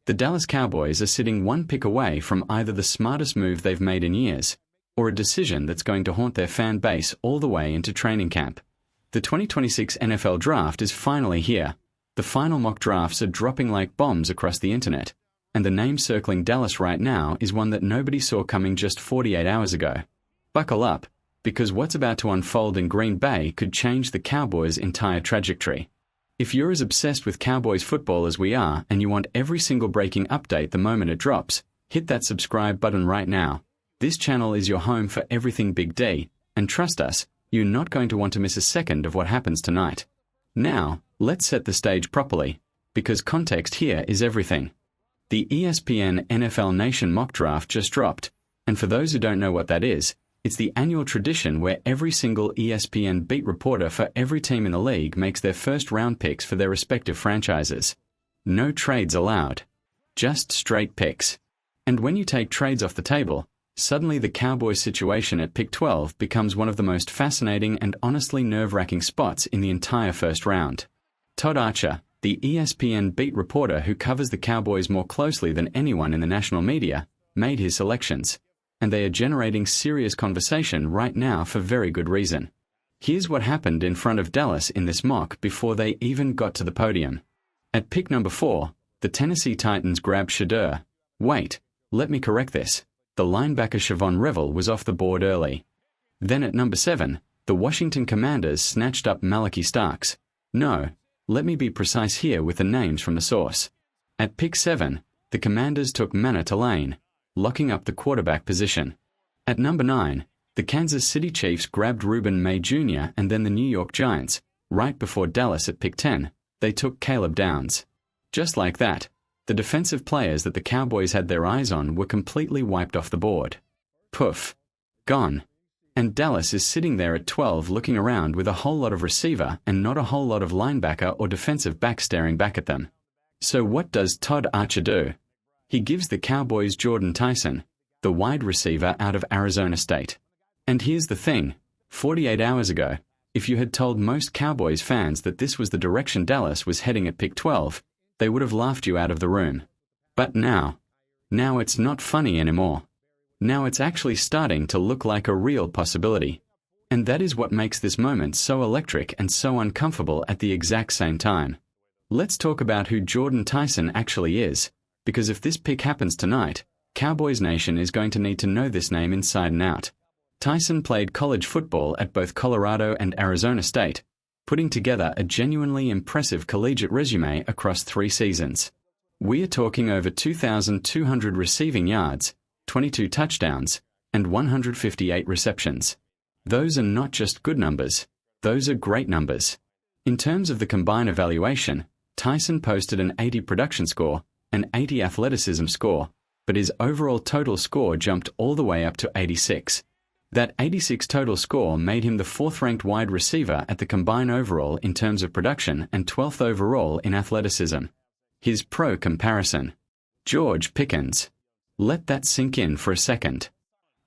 The Dallas Cowboys are sitting one pick away from either the smartest move they've made in years, or a decision that's going to haunt their fan base all the way into training camp. The 2026 NFL Draft is finally here. The final mock drafts are dropping like bombs across the internet, and the name circling Dallas right now is one that nobody saw coming just 48 hours ago. Buckle up, because what's about to unfold in Green Bay could change the Cowboys' entire trajectory. If you're as obsessed with Cowboys football as we are and you want every single breaking update the moment it drops, hit that subscribe button right now. This channel is your home for everything Big D, and trust us, you're not going to want to miss a second of what happens tonight. Now, let's set the stage properly, because context here is everything. The ESPN NFL Nation mock draft just dropped, and for those who don't know what that is, it's the annual tradition where every single ESPN beat reporter for every team in the league makes their first round picks for their respective franchises. No trades allowed. Just straight picks. And when you take trades off the table, suddenly the Cowboys situation at pick 12 becomes one of the most fascinating and honestly nerve-wracking spots in the entire first round. Todd Archer, the ESPN beat reporter who covers the Cowboys more closely than anyone in the national media, made his selections. And they are generating serious conversation right now for very good reason. Here's what happened in front of Dallas in this mock before they even got to the podium. At pick number 4, the Tennessee Titans grabbed Shedeur. Wait, let me correct this. The linebacker Siobhan Revel was off the board early. Then at number 7, the Washington Commanders snatched up Malachi Starks. No, let me be precise here with the names from the source. At pick 7, the Commanders took Manna Tulane, locking up the quarterback position. At number 9, the Kansas City Chiefs grabbed Reuben May Jr. and then the New York Giants, right before Dallas at pick 10, they took Caleb Downs. Just like that, the defensive players that the Cowboys had their eyes on were completely wiped off the board. Poof. Gone. And Dallas is sitting there at 12 looking around with a whole lot of receiver and not a whole lot of linebacker or defensive back staring back at them. So what does Todd Archer do? He gives the Cowboys Jordan Tyson, the wide receiver out of Arizona State. And here's the thing, 48 hours ago, if you had told most Cowboys fans that this was the direction Dallas was heading at pick 12, they would have laughed you out of the room. But now it's not funny anymore. Now it's actually starting to look like a real possibility. And that is what makes this moment so electric and so uncomfortable at the exact same time. Let's talk about who Jordan Tyson actually is. Because if this pick happens tonight, Cowboys Nation is going to need to know this name inside and out. Tyson played college football at both Colorado and Arizona State, putting together a genuinely impressive collegiate resume across 3 seasons. We are talking over 2,200 receiving yards, 22 touchdowns, and 158 receptions. Those are not just good numbers, those are great numbers. In terms of the combined evaluation, Tyson posted an 80 production score, an 80 athleticism score, but his overall total score jumped all the way up to 86. That 86 total score made him the 4th-ranked wide receiver at the combine overall in terms of production and 12th overall in athleticism. His pro comparison. George Pickens. Let that sink in for a second.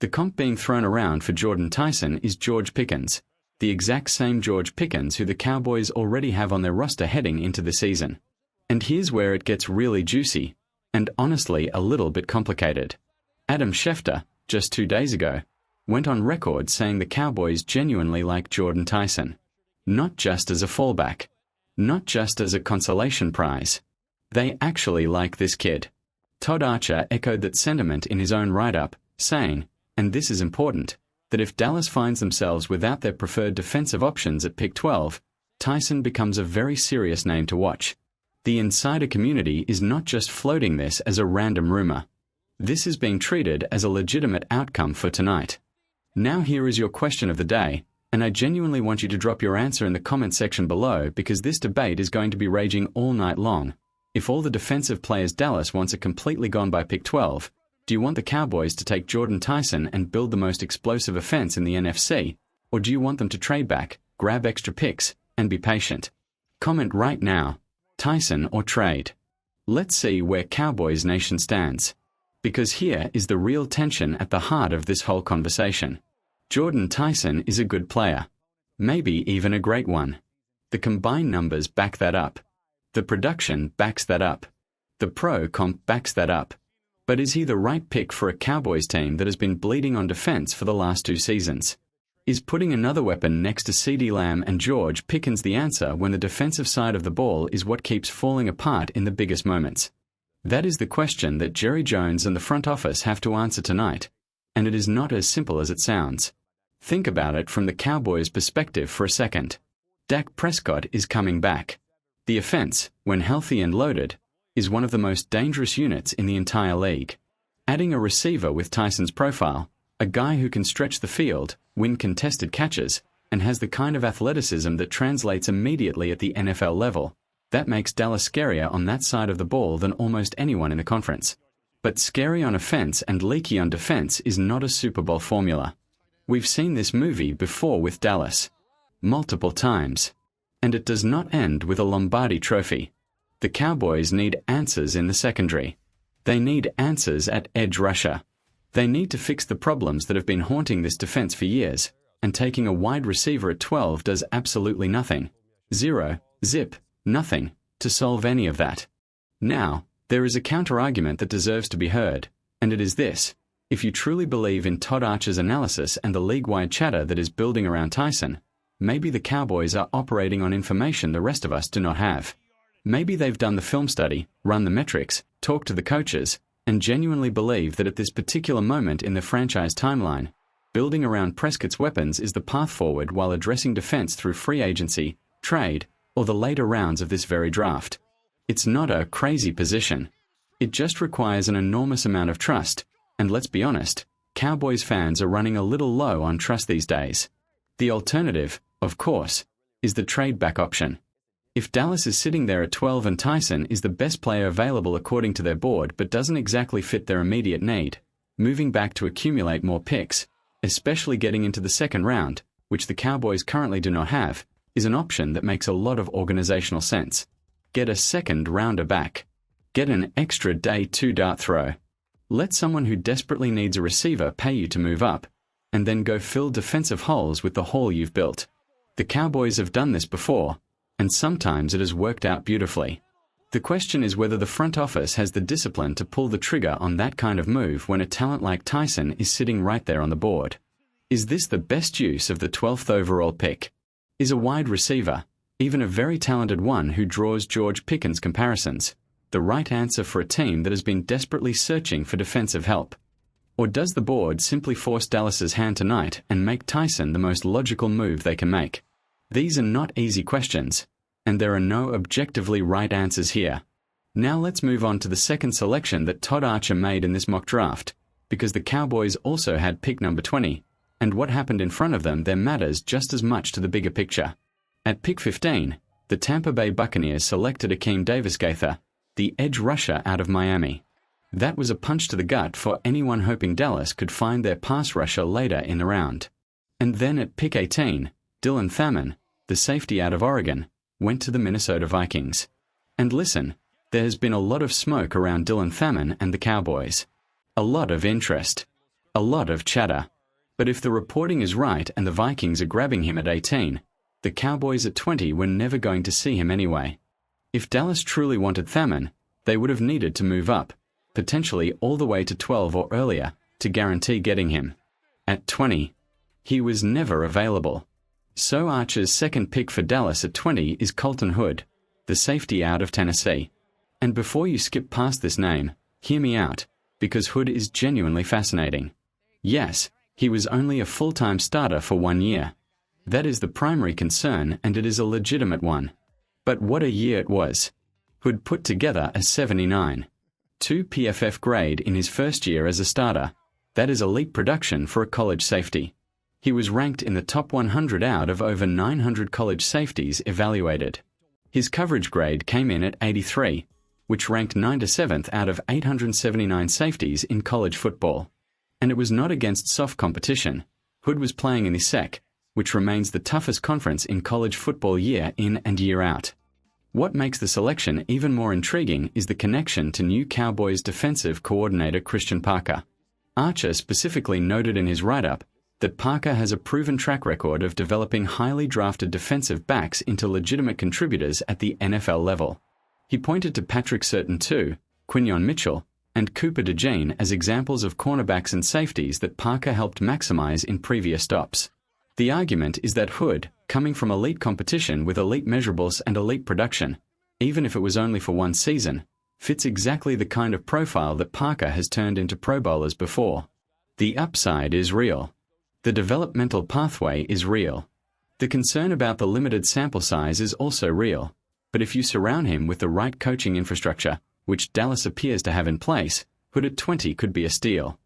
The comp being thrown around for Jordan Tyson is George Pickens, the exact same George Pickens who the Cowboys already have on their roster heading into the season. And here's where it gets really juicy, and honestly a little bit complicated. Adam Schefter, just 2 days ago, went on record saying the Cowboys genuinely like Jordan Tyson. Not just as a fallback. Not just as a consolation prize. They actually like this kid. Todd Archer echoed that sentiment in his own write-up, saying, and this is important, that if Dallas finds themselves without their preferred defensive options at pick 12, Tyson becomes a very serious name to watch. The insider community is not just floating this as a random rumor. This is being treated as a legitimate outcome for tonight. Now here is your question of the day, and I genuinely want you to drop your answer in the comment section below because this debate is going to be raging all night long. If all the defensive players Dallas wants are completely gone by pick 12, do you want the Cowboys to take Jordan Tyson and build the most explosive offense in the NFC, or do you want them to trade back, grab extra picks, and be patient? Comment right now. Tyson or trade? Let's see where Cowboys Nation stands. Because here is the real tension at the heart of this whole conversation. Jordan Tyson is a good player. Maybe even a great one. The combined numbers back that up. The production backs that up. The pro comp backs that up. But is he the right pick for a Cowboys team that has been bleeding on defense for the last 2 seasons? Is putting another weapon next to CeeDee Lamb and George Pickens the answer when the defensive side of the ball is what keeps falling apart in the biggest moments? That is the question that Jerry Jones and the front office have to answer tonight, and it is not as simple as it sounds. Think about it from the Cowboys' perspective for a second. Dak Prescott is coming back. The offense, when healthy and loaded, is one of the most dangerous units in the entire league. Adding a receiver with Tyson's profile, a guy who can stretch the field, win contested catches, and has the kind of athleticism that translates immediately at the NFL level, that makes Dallas scarier on that side of the ball than almost anyone in the conference. But scary on offense and leaky on defense is not a Super Bowl formula. We've seen this movie before with Dallas. Multiple times. And it does not end with a Lombardi trophy. The Cowboys need answers in the secondary. They need answers at edge rusher. They need to fix the problems that have been haunting this defense for years, and taking a wide receiver at 12 does absolutely nothing. Zero, zip, nothing, to solve any of that. Now, there is a counter-argument that deserves to be heard, and it is this. If you truly believe in Todd Archer's analysis and the league-wide chatter that is building around Tyson, maybe the Cowboys are operating on information the rest of us do not have. Maybe they've done the film study, run the metrics, talked to the coaches, and genuinely believe that at this particular moment in the franchise timeline, building around Prescott's weapons is the path forward while addressing defense through free agency, trade, or the later rounds of this very draft. It's not a crazy position. It just requires an enormous amount of trust, and let's be honest, Cowboys fans are running a little low on trust these days. The alternative, of course, is the trade-back option. If Dallas is sitting there at 12 and Tyson is the best player available according to their board but doesn't exactly fit their immediate need, moving back to accumulate more picks, especially getting into the second round, which the Cowboys currently do not have, is an option that makes a lot of organizational sense. Get a second rounder back. Get an extra day 2 dart throw. Let someone who desperately needs a receiver pay you to move up, and then go fill defensive holes with the haul you've built. The Cowboys have done this before, and sometimes it has worked out beautifully. The question is whether the front office has the discipline to pull the trigger on that kind of move when a talent like Tyson is sitting right there on the board. Is this the best use of the 12th overall pick? Is a wide receiver, even a very talented one who draws George Pickens comparisons, the right answer for a team that has been desperately searching for defensive help? Or does the board simply force Dallas's hand tonight and make Tyson the most logical move they can make? These are not easy questions, and there are no objectively right answers here. Now let's move on to the second selection that Todd Archer made in this mock draft, because the Cowboys also had pick number 20, and what happened in front of them there matters just as much to the bigger picture. At pick 15, the Tampa Bay Buccaneers selected Akeem Davis-Gaither, the edge rusher out of Miami. That was a punch to the gut for anyone hoping Dallas could find their pass rusher later in the round. And then at pick 18, Dylan Thaman, the safety out of Oregon, went to the Minnesota Vikings. And listen, there has been a lot of smoke around Dylan Thaman and the Cowboys. A lot of interest. A lot of chatter. But if the reporting is right and the Vikings are grabbing him at 18, the Cowboys at 20 were never going to see him anyway. If Dallas truly wanted Thaman, they would have needed to move up, potentially all the way to 12 or earlier, to guarantee getting him. At 20, he was never available. So Archer's second pick for Dallas at 20 is Colton Hood, the safety out of Tennessee. And before you skip past this name, hear me out, because Hood is genuinely fascinating. Yes, he was only a full-time starter for 1 year. That is the primary concern, and it is a legitimate one. But what a year it was. Hood put together a 79. 2 PFF grade in his first year as a starter. That is elite production for a college safety. He was ranked in the top 100 out of over 900 college safeties evaluated. His coverage grade came in at 83, which ranked 97th out of 879 safeties in college football. And it was not against soft competition. Hood was playing in the SEC, which remains the toughest conference in college football year in and year out. What makes the selection even more intriguing is the connection to new Cowboys defensive coordinator Christian Parker. Archer specifically noted in his write-up that Parker has a proven track record of developing highly drafted defensive backs into legitimate contributors at the NFL level. He pointed to Patrick Surtain too, Quinyon Mitchell, and Cooper DeJean as examples of cornerbacks and safeties that Parker helped maximize in previous stops. The argument is that Hood, coming from elite competition with elite measurables and elite production, even if it was only for one season, fits exactly the kind of profile that Parker has turned into Pro Bowlers before. The upside is real. The developmental pathway is real. The concern about the limited sample size is also real, but if you surround him with the right coaching infrastructure, which Dallas appears to have in place, Hood at 20 could be a steal.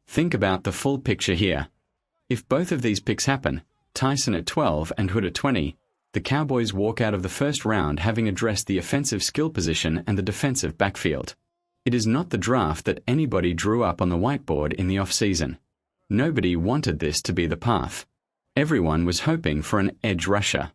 Think about the full picture here. If both of these picks happen, Tyson at 12 and Hood at 20, the Cowboys walk out of the first round having addressed the offensive skill position and the defensive backfield. It is not the draft that anybody drew up on the whiteboard in the offseason. Nobody wanted this to be the path. Everyone was hoping for an edge rusher.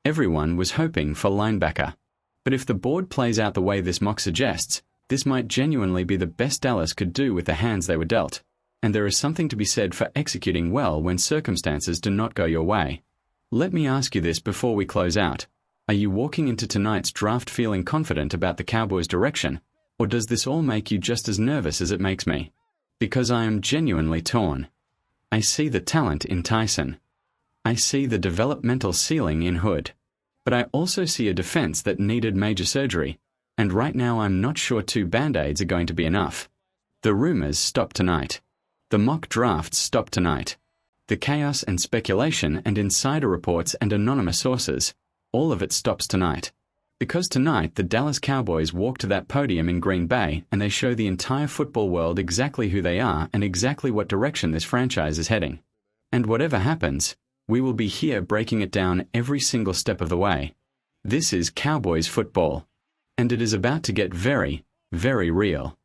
Everyone was hoping for linebacker. But if the board plays out the way this mock suggests, this might genuinely be the best Dallas could do with the hands they were dealt. And there is something to be said for executing well when circumstances do not go your way. Let me ask you this before we close out. Are you walking into tonight's draft feeling confident about the Cowboys' direction, or does this all make you just as nervous as it makes me? Because I am genuinely torn. I see the talent in Tyson. I see the developmental ceiling in Hood. But I also see a defense that needed major surgery, and right now I'm not sure 2 Band-Aids are going to be enough. The rumors stop tonight. The mock drafts stop tonight. The chaos and speculation and insider reports and anonymous sources, all of it stops tonight. Because tonight the Dallas Cowboys walk to that podium in Green Bay and they show the entire football world exactly who they are and exactly what direction this franchise is heading. And whatever happens, we will be here breaking it down every single step of the way. This is Cowboys football. And it is about to get very, very real.